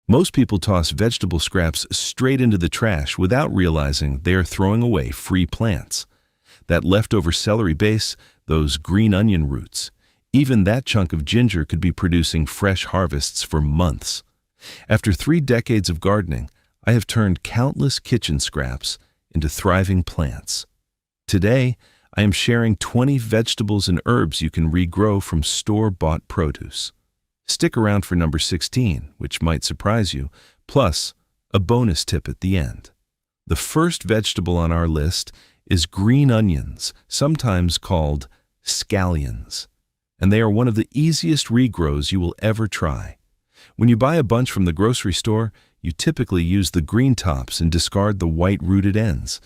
Most people toss vegetable scraps straight into the trash without realizing they are throwing away free plants. That leftover celery base, those green onion roots, even that chunk of ginger could be producing fresh harvests for months. After 3 decades of gardening, I have turned countless kitchen scraps into thriving plants. Today, I am sharing 20 vegetables and herbs you can regrow from store-bought produce. Stick around for number 16, which might surprise you, plus a bonus tip at the end. The first vegetable on our list is green onions, sometimes called scallions, and they are one of the easiest regrows you will ever try. When you buy a bunch from the grocery store, you typically use the green tops and discard the white rooted ends.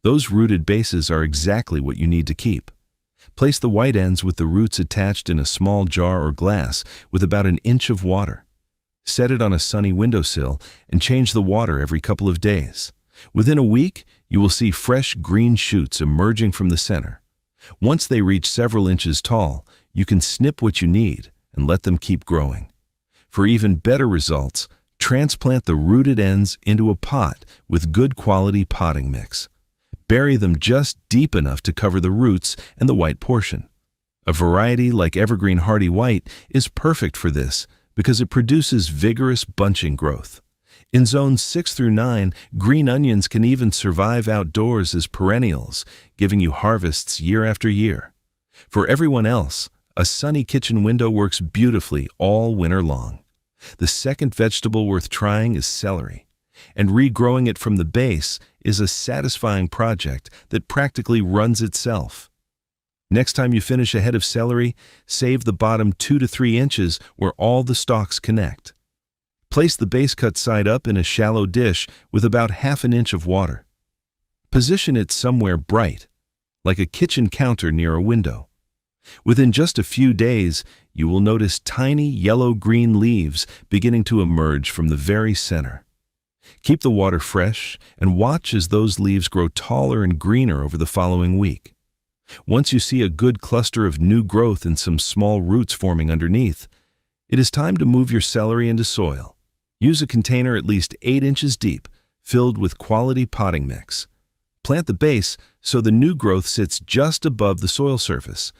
Those rooted bases are exactly what you need to keep. Place the white ends with the roots attached in a small jar or glass with about an inch of water. Set it on a sunny windowsill and change the water every couple of days. Within a week, you will see fresh green shoots emerging from the center. Once they reach several inches tall, you can snip what you need and let them keep growing. For even better results, transplant the rooted ends into a pot with good quality potting mix. Bury them just deep enough to cover the roots and the white portion. A variety like Evergreen Hardy White is perfect for this because it produces vigorous bunching growth. In zones 6 through 9, green onions can even survive outdoors as perennials, giving you harvests year after year. For everyone else, a sunny kitchen window works beautifully all winter long. The second vegetable worth trying is celery, and regrowing it from the base is a satisfying project that practically runs itself. Next time you finish a head of celery, save the bottom 2 to 3 inches where all the stalks connect. Place the base cut side up in a shallow dish with about ½ an inch of water. Position it somewhere bright, like a kitchen counter near a window. Within just a few days, you will notice tiny yellow-green leaves beginning to emerge from the very center. Keep the water fresh and watch as those leaves grow taller and greener over the following week. Once you see a good cluster of new growth and some small roots forming underneath, it is time to move your celery into soil. Use a container at least 8 inches deep, filled with quality potting mix. Plant the base so the new growth sits just above the soil surface.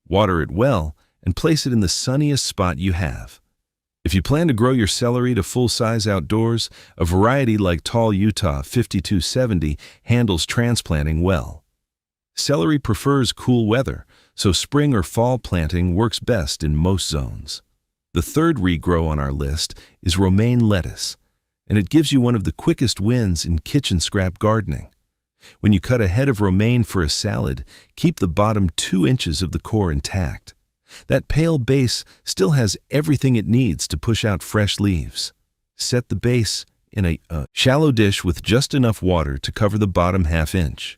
Water it well and place it in the sunniest spot you have. If you plan to grow your celery to full size outdoors, a variety like Tall Utah 5270 handles transplanting well. Celery prefers cool weather, so spring or fall planting works best in most zones. The third regrow on our list is romaine lettuce, and it gives you one of the quickest wins in kitchen scrap gardening. When you cut a head of romaine for a salad, keep the bottom 2 inches of the core intact. That pale base still has everything it needs to push out fresh leaves. Set the base in a shallow dish with just enough water to cover the bottom ½ inch.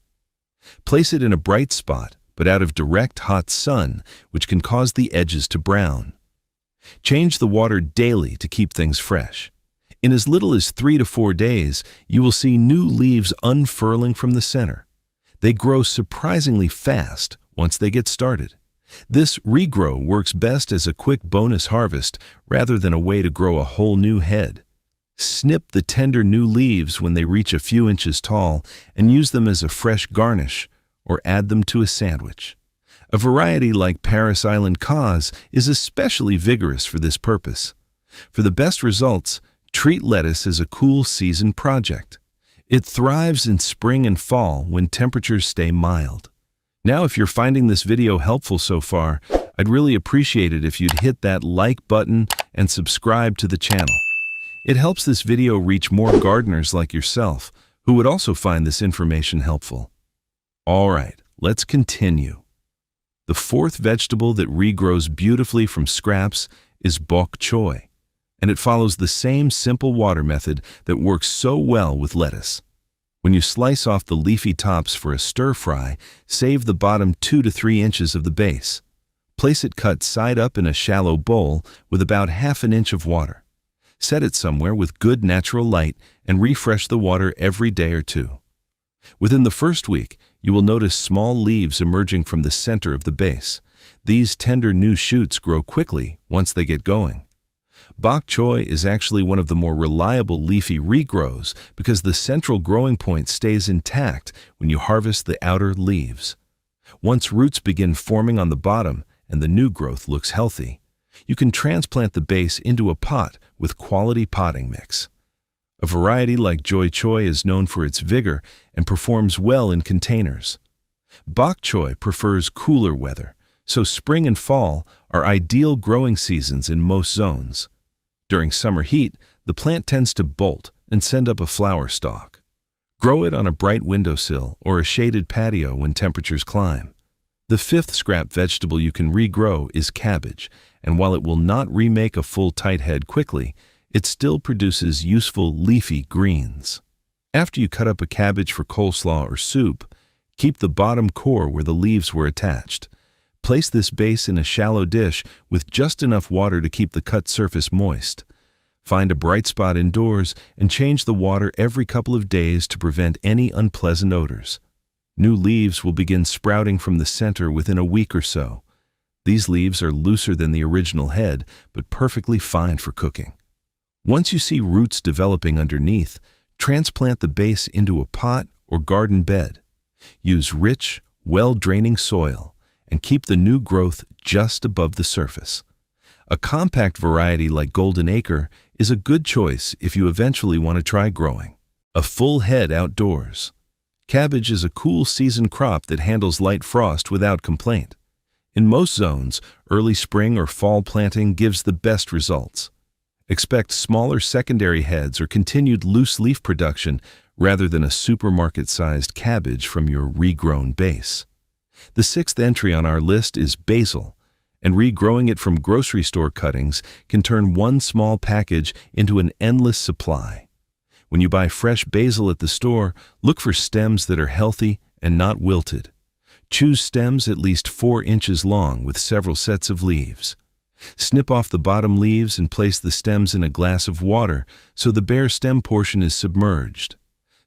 Place it in a bright spot, but out of direct hot sun, which can cause the edges to brown. Change the water daily to keep things fresh. In as little as 3 to 4 days, you will see new leaves unfurling from the center. They grow surprisingly fast once they get started. This regrow works best as a quick bonus harvest rather than a way to grow a whole new head. Snip the tender new leaves when they reach a few inches tall and use them as a fresh garnish or add them to a sandwich. A variety like Paris Island Cause is especially vigorous for this purpose. For the best results, treat lettuce as a cool season project. It thrives in spring and fall when temperatures stay mild. Now, if you're finding this video helpful so far, I'd really appreciate it if you'd hit that like button and subscribe to the channel. It helps this video reach more gardeners like yourself who would also find this information helpful. All right, let's continue. The fourth vegetable that regrows beautifully from scraps is bok choy, and it follows the same simple water method that works so well with lettuce. When you slice off the leafy tops for a stir fry, save the bottom 2 to 3 inches of the base. Place it cut side up in a shallow bowl with about ½ an inch of water. Set it somewhere with good natural light and refresh the water every day or two. Within the first week, you will notice small leaves emerging from the center of the base. These tender new shoots grow quickly once they get going. Bok choy is actually one of the more reliable leafy regrows because the central growing point stays intact when you harvest the outer leaves. Once roots begin forming on the bottom and the new growth looks healthy, you can transplant the base into a pot with quality potting mix. A variety like choy is known for its vigor and performs well in containers. Bok choy prefers cooler weather, so spring and fall are ideal growing seasons in most zones. During summer heat, the plant tends to bolt and send up a flower stalk. Grow it on a bright windowsill or a shaded patio when temperatures climb. The fifth scrap vegetable you can regrow is cabbage, and while it will not remake a full tight head quickly, it still produces useful leafy greens. After you cut up a cabbage for coleslaw or soup, keep the bottom core where the leaves were attached. Place this base in a shallow dish with just enough water to keep the cut surface moist. Find a bright spot indoors and change the water every couple of days to prevent any unpleasant odors. New leaves will begin sprouting from the center within a week or so. These leaves are looser than the original head, but perfectly fine for cooking. Once you see roots developing underneath, transplant the base into a pot or garden bed. Use rich, well-draining soil and keep the new growth just above the surface. A compact variety like Golden Acre is a good choice if you eventually want to try growing a full head outdoors. Cabbage is a cool season crop that handles light frost without complaint. In most zones, early spring or fall planting gives the best results. Expect smaller secondary heads or continued loose leaf production rather than a supermarket-sized cabbage from your regrown base. The sixth entry on our list is basil, and regrowing it from grocery store cuttings can turn one small package into an endless supply. When you buy fresh basil at the store, look for stems that are healthy and not wilted. Choose stems at least 4 inches long with several sets of leaves. Snip off the bottom leaves and place the stems in a glass of water so the bare stem portion is submerged.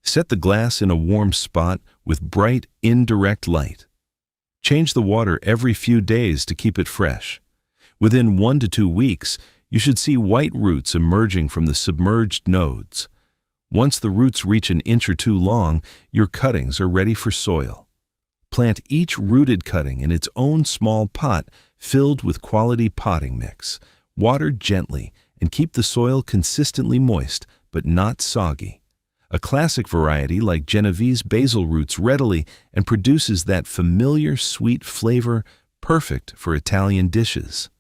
Set the glass in a warm spot with bright, indirect light. Change the water every few days to keep it fresh. Within 1 to 2 weeks, you should see white roots emerging from the submerged nodes. Once the roots reach an inch or 2 long, your cuttings are ready for soil. Plant each rooted cutting in its own small pot filled with quality potting mix. Water gently and keep the soil consistently moist but not soggy. A classic variety like Genovese basil roots readily and produces that familiar sweet flavor perfect for Italian dishes.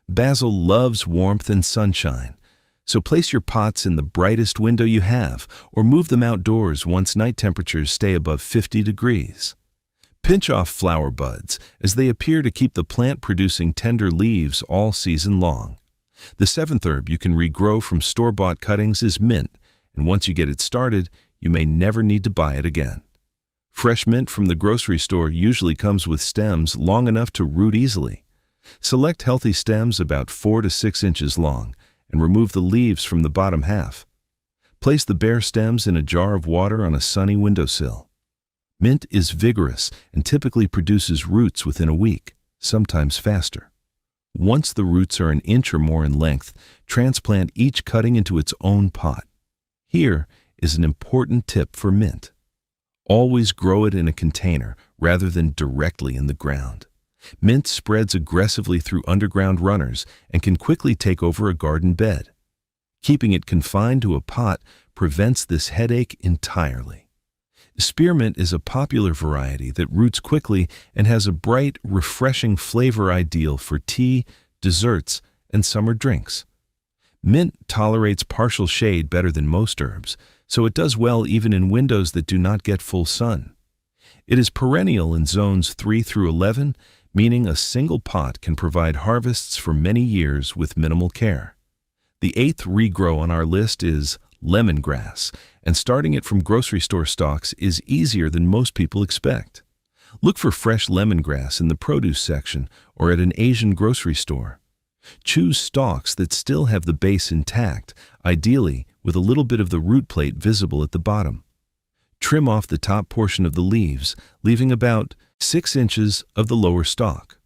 Basil loves warmth and sunshine, so place your pots in the brightest window you have or move them outdoors once night temperatures stay above 50 degrees. Pinch off flower buds as they appear to keep the plant producing tender leaves all season long. The seventh herb you can regrow from store-bought cuttings is mint, and once you get it started, you may never need to buy it again. Fresh mint from the grocery store usually comes with stems long enough to root easily. Select healthy stems about 4 to 6 inches long and remove the leaves from the bottom half. Place the bare stems in a jar of water on a sunny windowsill. Mint is vigorous and typically produces roots within a week, sometimes faster. Once the roots are an inch or more in length, transplant each cutting into its own pot. Here is an important tip for mint. Always grow it in a container rather than directly in the ground. Mint spreads aggressively through underground runners and can quickly take over a garden bed. Keeping it confined to a pot prevents this headache entirely. Spearmint is a popular variety that roots quickly and has a bright, refreshing flavor ideal for tea, desserts, and summer drinks. Mint tolerates partial shade better than most herbs, so it does well even in windows that do not get full sun. It is perennial in zones 3 through 11, meaning a single pot can provide harvests for many years with minimal care. The eighth regrow on our list is lemongrass, and starting it from grocery store stalks is easier than most people expect. Look for fresh lemongrass in the produce section or at an Asian grocery store. Choose stalks that still have the base intact, ideally with a little bit of the root plate visible at the bottom. Trim off the top portion of the leaves, leaving about 6 inches of the lower stalk.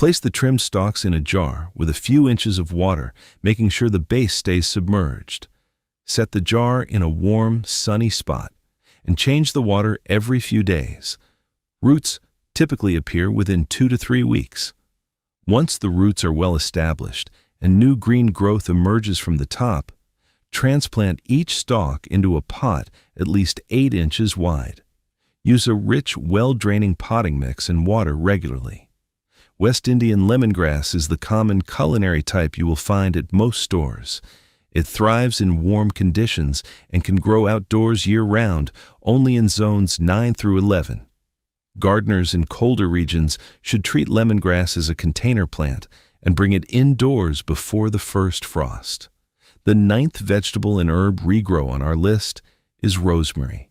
Place the trimmed stalks in a jar with a few inches of water, making sure the base stays submerged. Set the jar in a warm, sunny spot and change the water every few days. Roots typically appear within 2 to 3 weeks. Once the roots are well established and new green growth emerges from the top, transplant each stalk into a pot at least 8 inches wide. Use a rich, well-draining potting mix and water regularly. West Indian lemongrass is the common culinary type you will find at most stores. It thrives in warm conditions and can grow outdoors year-round, only in zones 9 through 11. Gardeners in colder regions should treat lemongrass as a container plant and bring it indoors before the first frost. The 9th vegetable and herb regrow on our list is rosemary,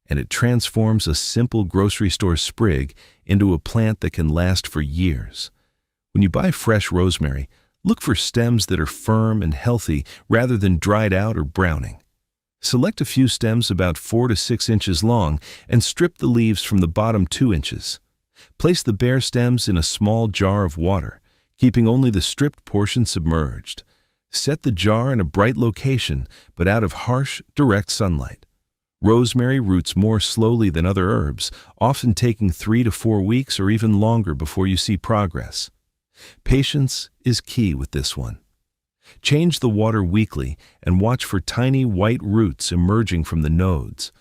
and it transforms a simple grocery store sprig into a plant that can last for years. When you buy fresh rosemary, look for stems that are firm and healthy rather than dried out or browning. Select a few stems about 4 to 6 inches long and strip the leaves from the bottom 2 inches. Place the bare stems in a small jar of water, keeping only the stripped portion submerged. Set the jar in a bright location, but out of harsh, direct sunlight. Rosemary roots more slowly than other herbs, often taking 3 to 4 weeks or even longer before you see progress. Patience is key with this one. Change the water weekly and watch for tiny white roots emerging from the nodes.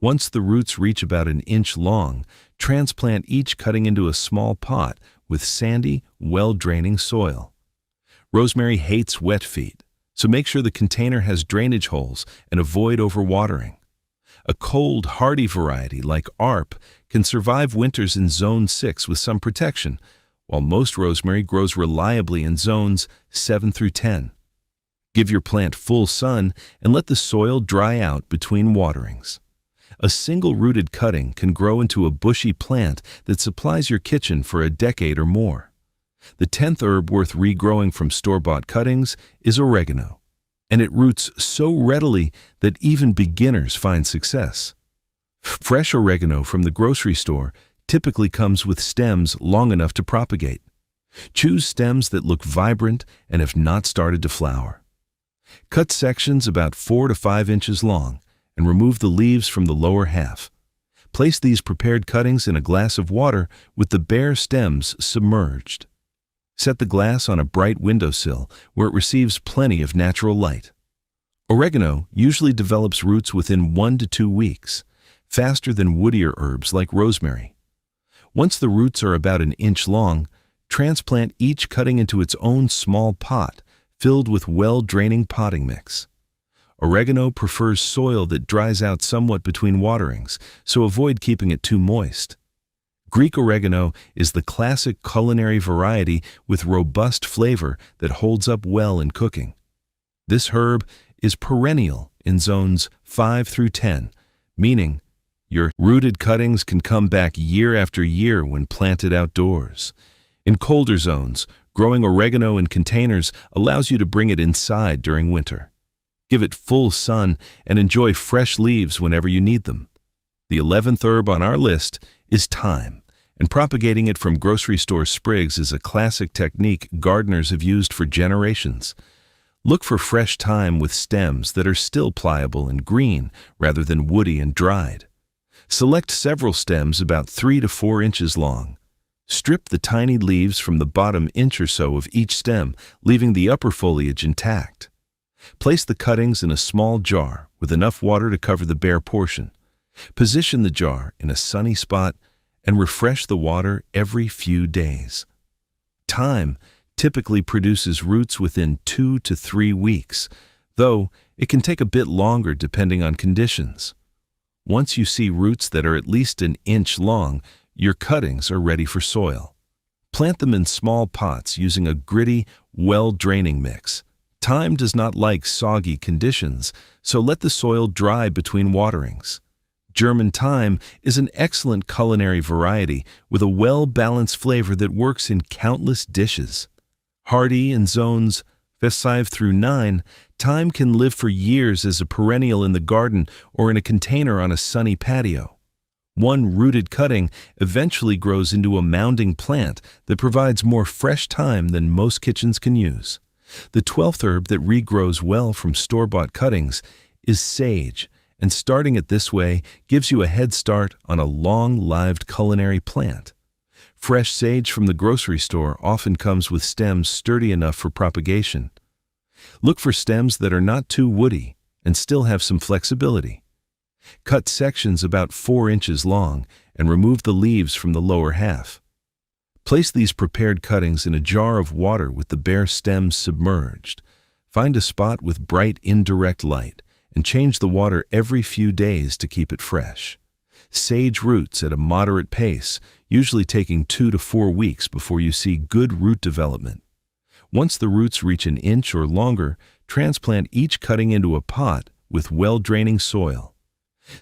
Once the roots reach about 1 inch long, transplant each cutting into a small pot with sandy, well-draining soil. Rosemary hates wet feet, so make sure the container has drainage holes and avoid overwatering. A cold, hardy variety like ARP can survive winters in Zone 6 with some protection, while most rosemary grows reliably in zones 7 through 10. Give your plant full sun and let the soil dry out between waterings. A single-rooted cutting can grow into a bushy plant that supplies your kitchen for a decade or more. The 10th herb worth regrowing from store-bought cuttings is oregano, and it roots so readily that even beginners find success. Fresh oregano from the grocery store typically comes with stems long enough to propagate. Choose stems that look vibrant and have not started to flower. Cut sections about 4 to 5 inches long and remove the leaves from the lower half. Place these prepared cuttings in a glass of water with the bare stems submerged. Set the glass on a bright windowsill where it receives plenty of natural light. Oregano usually develops roots within 1 to 2 weeks, faster than woodier herbs like rosemary. Once the roots are about 1 inch long, transplant each cutting into its own small pot filled with well-draining potting mix. Oregano prefers soil that dries out somewhat between waterings, so avoid keeping it too moist. Greek oregano is the classic culinary variety with robust flavor that holds up well in cooking. This herb is perennial in zones 5 through 10, meaning your rooted cuttings can come back year after year when planted outdoors. In colder zones, growing oregano in containers allows you to bring it inside during winter. Give it full sun and enjoy fresh leaves whenever you need them. The 11th herb on our list is thyme, and propagating it from grocery store sprigs is a classic technique gardeners have used for generations. Look for fresh thyme with stems that are still pliable and green rather than woody and dried. Select several stems about 3 to 4 inches long. Strip the tiny leaves from the bottom inch or so of each stem, leaving the upper foliage intact. Place the cuttings in a small jar with enough water to cover the bare portion. Position the jar in a sunny spot and refresh the water every few days. Thyme typically produces roots within 2 to 3 weeks, though it can take a bit longer depending on conditions. Once you see roots that are at least 1 inch long, your cuttings are ready for soil. Plant them in small pots using a gritty, well-draining mix. Thyme does not like soggy conditions, so let the soil dry between waterings. German thyme is an excellent culinary variety with a well-balanced flavor that works in countless dishes. Hardy in zones 5 through 9, thyme can live for years as a perennial in the garden or in a container on a sunny patio. One rooted cutting eventually grows into a mounding plant that provides more fresh thyme than most kitchens can use. The 12th herb that regrows well from store-bought cuttings is sage, and starting it this way gives you a head start on a long-lived culinary plant. Fresh sage from the grocery store often comes with stems sturdy enough for propagation. Look for stems that are not too woody and still have some flexibility. Cut sections about 4 inches long and remove the leaves from the lower half. Place these prepared cuttings in a jar of water with the bare stems submerged. Find a spot with bright indirect light and change the water every few days to keep it fresh. Sage roots at a moderate pace, usually taking 2 to 4 weeks before you see good root development. Once the roots reach an inch or longer, transplant each cutting into a pot with well-draining soil.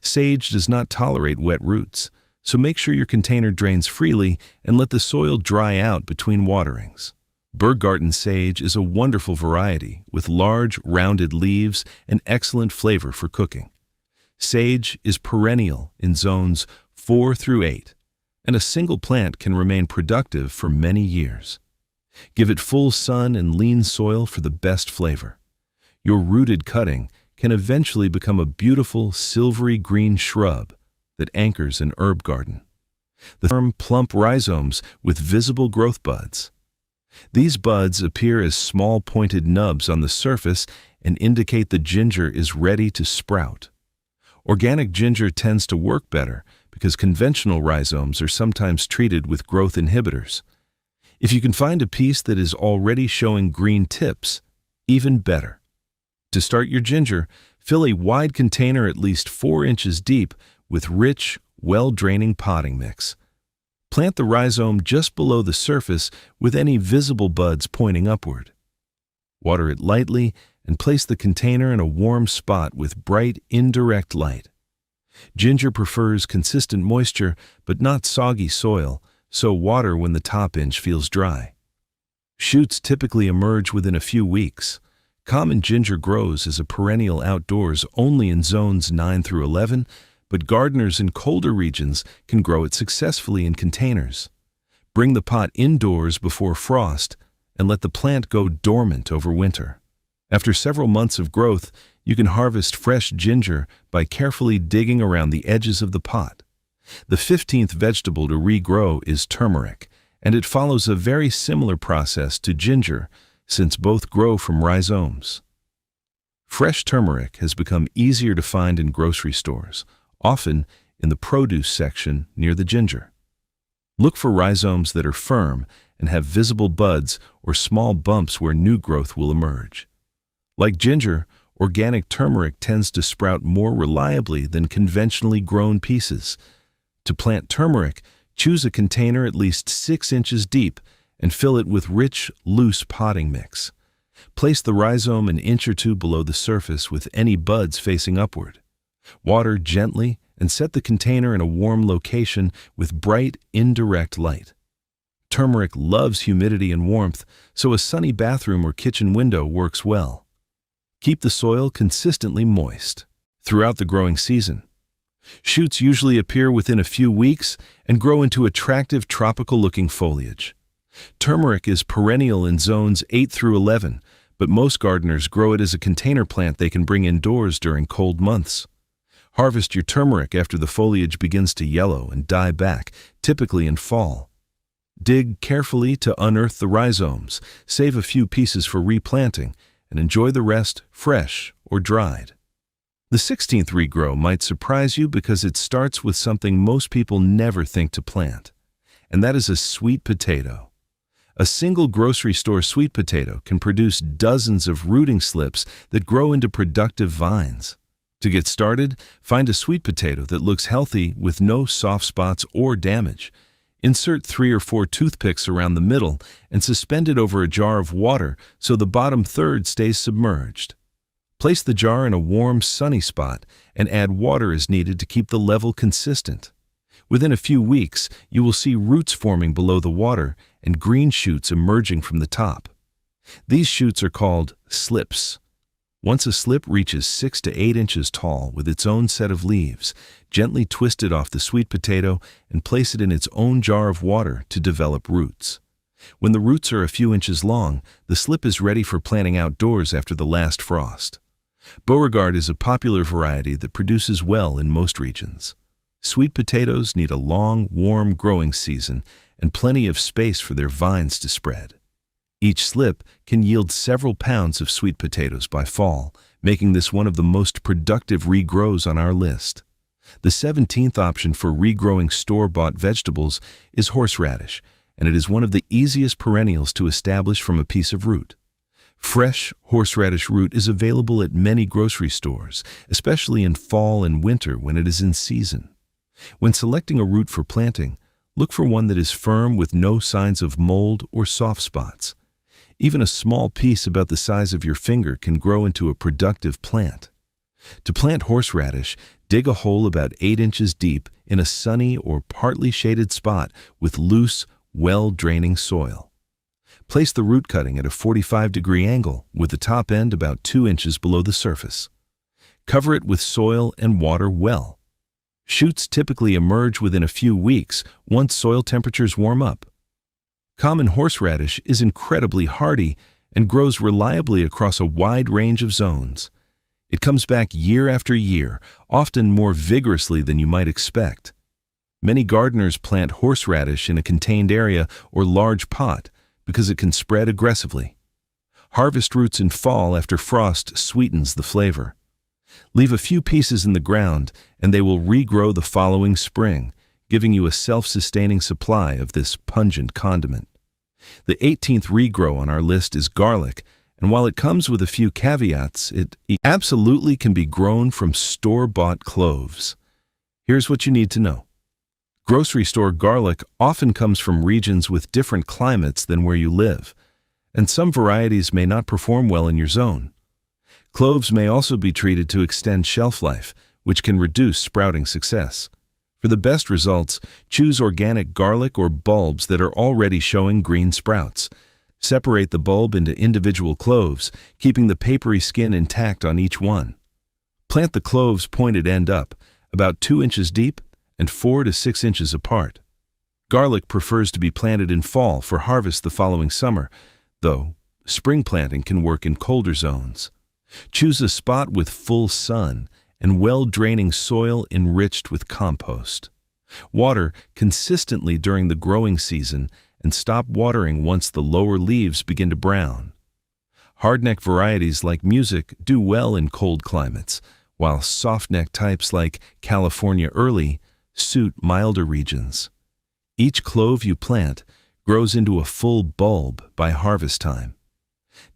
Sage does not tolerate wet roots, so make sure your container drains freely and let the soil dry out between waterings. Berggarten sage is a wonderful variety with large, rounded leaves and excellent flavor for cooking. Sage is perennial in zones 4 through 8, and a single plant can remain productive for many years. Give it full sun and lean soil for the best flavor. Your rooted cutting can eventually become a beautiful silvery green shrub that anchors an herb garden. The firm, plump rhizomes with visible growth buds. These buds appear as small pointed nubs on the surface and indicate the ginger is ready to sprout. Organic ginger tends to work better because conventional rhizomes are sometimes treated with growth inhibitors. If you can find a piece that is already showing green tips, even better. To start your ginger, fill a wide container at least 4 inches deep with rich, well-draining potting mix. Plant the rhizome just below the surface with any visible buds pointing upward. Water it lightly and place the container in a warm spot with bright, indirect light. Ginger prefers consistent moisture but not soggy soil, so water when the top inch feels dry. Shoots typically emerge within a few weeks. Common ginger grows as a perennial outdoors only in zones 9 through 11, but gardeners in colder regions can grow it successfully in containers. Bring the pot indoors before frost and let the plant go dormant over winter. After several months of growth, you can harvest fresh ginger by carefully digging around the edges of the pot. The 15th vegetable to regrow is turmeric, and it follows a very similar process to ginger since both grow from rhizomes. Fresh turmeric has become easier to find in grocery stores, often in the produce section near the ginger. Look for rhizomes that are firm and have visible buds or small bumps where new growth will emerge. Like ginger, organic turmeric tends to sprout more reliably than conventionally grown pieces. To plant turmeric, choose a container at least 6 inches deep and fill it with rich, loose potting mix. Place the rhizome an inch or 2 below the surface with any buds facing upward. Water gently and set the container in a warm location with bright, indirect light. Turmeric loves humidity and warmth, so a sunny bathroom or kitchen window works well. Keep the soil consistently moist throughout the growing season. Shoots usually appear within a few weeks and grow into attractive tropical-looking foliage. Turmeric is perennial in zones 8 through 11, but most gardeners grow it as a container plant they can bring indoors during cold months. Harvest your turmeric after the foliage begins to yellow and die back, typically in fall. Dig carefully to unearth the rhizomes, save a few pieces for replanting, and enjoy the rest fresh or dried. The 16th regrow might surprise you because it starts with something most people never think to plant, and that is a sweet potato. A single grocery store sweet potato can produce dozens of rooting slips that grow into productive vines. To get started, find a sweet potato that looks healthy with no soft spots or damage. Insert 3 or 4 toothpicks around the middle and suspend it over a jar of water so the bottom third stays submerged. Place the jar in a warm, sunny spot and add water as needed to keep the level consistent. Within a few weeks, you will see roots forming below the water and green shoots emerging from the top. These shoots are called slips. Once a slip reaches 6 to 8 inches tall with its own set of leaves, gently twist it off the sweet potato and place it in its own jar of water to develop roots. When the roots are a few inches long, the slip is ready for planting outdoors after the last frost. Beauregard is a popular variety that produces well in most regions. Sweet potatoes need a long, warm growing season and plenty of space for their vines to spread. Each slip can yield several pounds of sweet potatoes by fall, making this one of the most productive regrows on our list. The 17th option for regrowing store-bought vegetables is horseradish, and it is one of the easiest perennials to establish from a piece of root. Fresh horseradish root is available at many grocery stores, especially in fall and winter when it is in season. When selecting a root for planting, look for one that is firm with no signs of mold or soft spots. Even a small piece about the size of your finger can grow into a productive plant. To plant horseradish, dig a hole about 8 inches deep in a sunny or partly shaded spot with loose, well-draining soil. Place the root cutting at a 45-degree angle with the top end about 2 inches below the surface. Cover it with soil and water well. Shoots typically emerge within a few weeks once soil temperatures warm up. Common horseradish is incredibly hardy and grows reliably across a wide range of zones. It comes back year after year, often more vigorously than you might expect. Many gardeners plant horseradish in a contained area or large pot because it can spread aggressively. Harvest roots in fall after frost sweetens the flavor. Leave a few pieces in the ground and they will regrow the following spring, giving you a self-sustaining supply of this pungent condiment. The 18th regrow on our list is garlic, and while it comes with a few caveats, it absolutely can be grown from store-bought cloves. Here's what you need to know. Grocery store garlic often comes from regions with different climates than where you live, and some varieties may not perform well in your zone. Cloves may also be treated to extend shelf life, which can reduce sprouting success. For the best results, choose organic garlic or bulbs that are already showing green sprouts. Separate the bulb into individual cloves, keeping the papery skin intact on each one. Plant the cloves pointed end up, about 2 inches deep and 4 to 6 inches apart. Garlic prefers to be planted in fall for harvest the following summer, though spring planting can work in colder zones. Choose a spot with full sun and well-draining soil enriched with compost. Water consistently during the growing season and stop watering once the lower leaves begin to brown. Hardneck varieties like Music do well in cold climates, while softneck types like California Early suit milder regions. Each clove you plant grows into a full bulb by harvest time.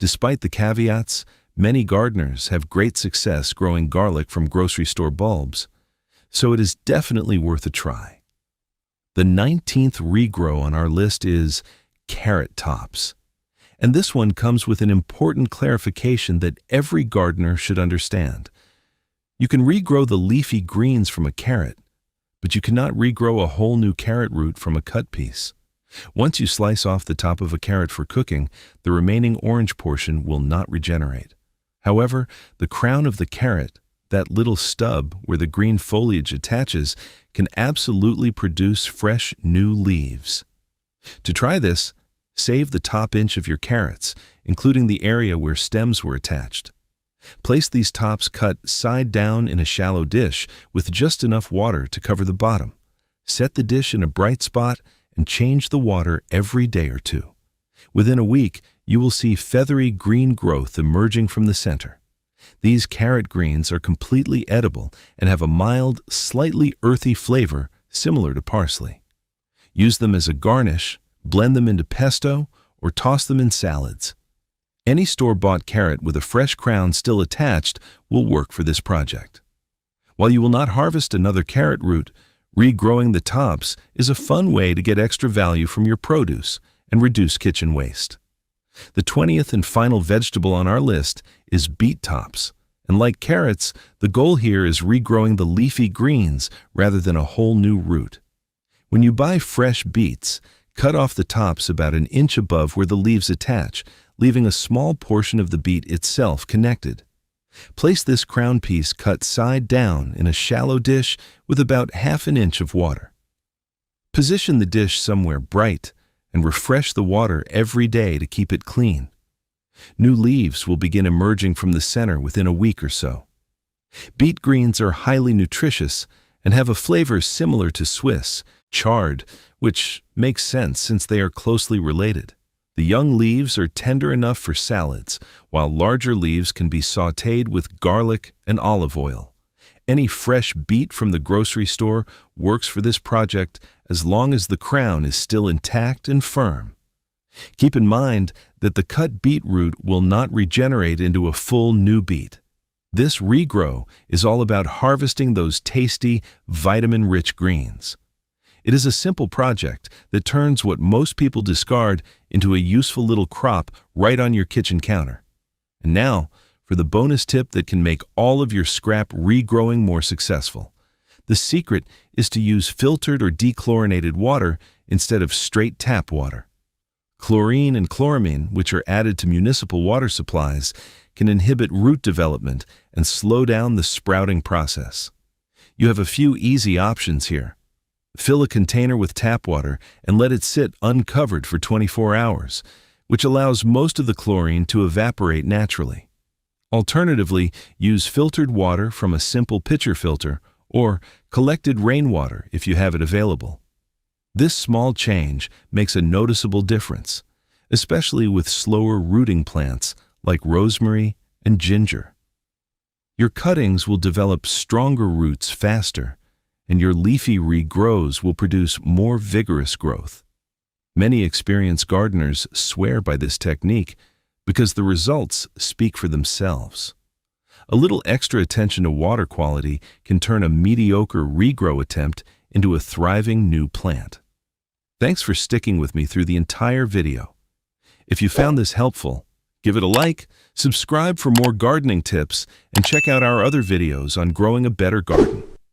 Despite the caveats, many gardeners have great success growing garlic from grocery store bulbs, so it is definitely worth a try. The 19th regrow on our list is carrot tops, and this one comes with an important clarification that every gardener should understand. You can regrow the leafy greens from a carrot, but you cannot regrow a whole new carrot root from a cut piece. Once you slice off the top of a carrot for cooking, the remaining orange portion will not regenerate. However, the crown of the carrot, that little stub where the green foliage attaches, can absolutely produce fresh new leaves. To try this, save the top inch of your carrots, including the area where stems were attached. Place these tops cut side down in a shallow dish with just enough water to cover the bottom. Set the dish in a bright spot and change the water every day or two. Within a week, you will see feathery green growth emerging from the center. These carrot greens are completely edible and have a mild, slightly earthy flavor similar to parsley. Use them as a garnish, blend them into pesto, or toss them in salads. Any store-bought carrot with a fresh crown still attached will work for this project. While you will not harvest another carrot root, regrowing the tops is a fun way to get extra value from your produce and reduce kitchen waste. The 20th and final vegetable on our list is beet tops, and like carrots, the goal here is regrowing the leafy greens rather than a whole new root. When you buy fresh beets, cut off the tops about an inch above where the leaves attach, leaving a small portion of the beet itself connected. Place this crown piece cut side down in a shallow dish with about ½ inch of water. Position the dish somewhere bright and refresh the water every day to keep it clean. New leaves will begin emerging from the center within a week or so. Beet greens are highly nutritious and have a flavor similar to Swiss chard, which makes sense since they are closely related. The young leaves are tender enough for salads, while larger leaves can be sautéed with garlic and olive oil. Any fresh beet from the grocery store works for this project as long as the crown is still intact and firm. Keep in mind that the cut beetroot will not regenerate into a full new beet. This regrow is all about harvesting those tasty, vitamin-rich greens. It is a simple project that turns what most people discard into a useful little crop right on your kitchen counter. And now, for the bonus tip that can make all of your scrap regrowing more successful. The secret is to use filtered or dechlorinated water instead of straight tap water. Chlorine and chloramine, which are added to municipal water supplies, can inhibit root development and slow down the sprouting process. You have a few easy options here. Fill a container with tap water and let it sit uncovered for 24 hours, which allows most of the chlorine to evaporate naturally. Alternatively, use filtered water from a simple pitcher filter or collected rainwater if you have it available. This small change makes a noticeable difference, especially with slower rooting plants like rosemary and ginger. Your cuttings will develop stronger roots faster, and your leafy regrows will produce more vigorous growth. Many experienced gardeners swear by this technique because the results speak for themselves. A little extra attention to water quality can turn a mediocre regrow attempt into a thriving new plant. Thanks for sticking with me through the entire video. If you found this helpful, give it a like, subscribe for more gardening tips, and check out our other videos on growing a better garden.